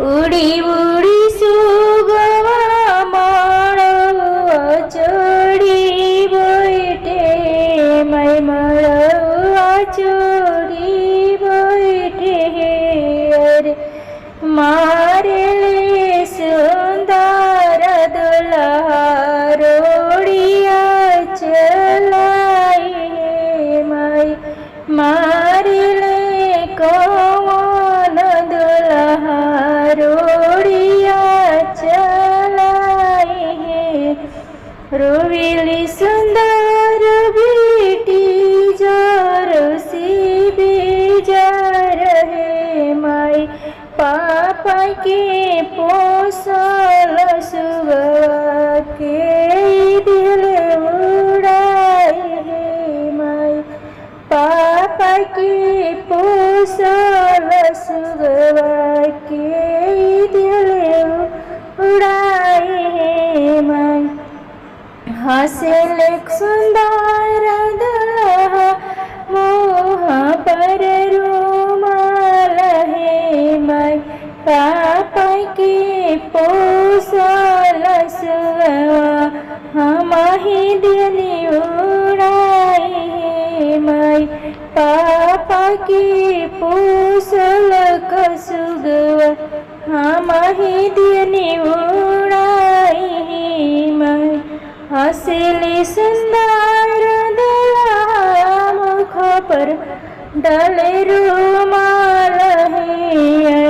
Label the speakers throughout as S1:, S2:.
S1: उड़ी उड़ी सुगवा माळवा चोड़ी बैठे मैं माळवा चोड़ी बैठे अरे मारे ले सुंदर दुल्हा रोड़िया चलाई मैं मारे ले कौन दुल्हा रोड़िया चलाई रोविली सुंदर बेटी जोर सी बेजार है माई पापा के पोसल सुगवा के दिल उड़ाई है माई पापा के पोसल सुगवा के दिल उड़ाई है माई हासिल सुंदर दुल्हा मोह पर रूमाल है माई पापा के पोसल सुगवा हम ही दिल उड़ाई है माई पापा के पोसल कसुगवा हम ही दिल उड़ाई है माई हंसले सुंदर दुल्हा मुख पर डाले रूमाल है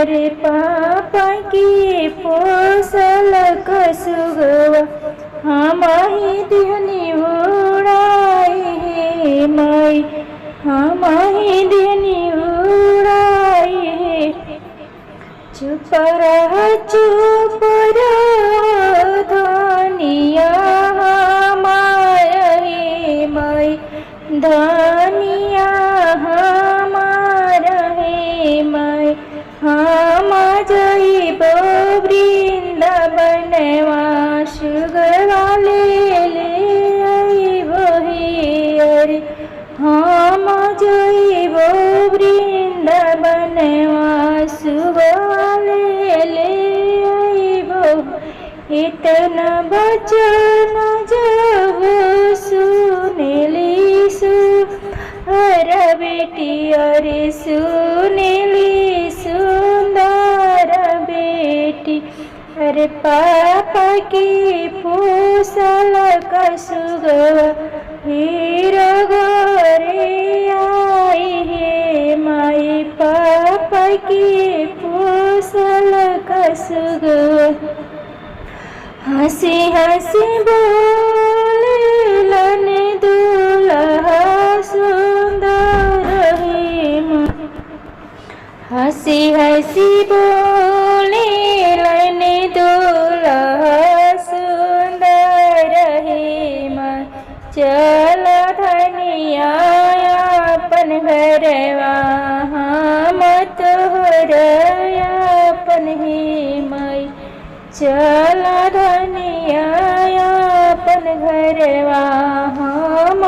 S1: अरे पापा की पोसल कसुगवा हम ही दिहनी उड़ाई है माई हम ही दिहनी उड़ाई है चुप रह धनिया हमारे माई धनिया हमारा है माई हम जइबो वृंदावनवा सुगवा ले अइबो हे अरे हम जइबो वृंदावनवा सुगवा ले अइबो इतना बचन जब सुनेली सुर बेटी अरे सुनेली सुंदर बेटी अरे पापा की पोसल कसुगवा हीरो गोरे आई है माई पापा की पोसल कसुगवा हंसी हंसी बोले लन दुल्हा सुंदर है हंसी हंसी बोले लन दुल्हा सुंदर है माँ चल धनिया अपन घरवा हम तोहरा अपन ही माई चल धनिया अपन घरवा हम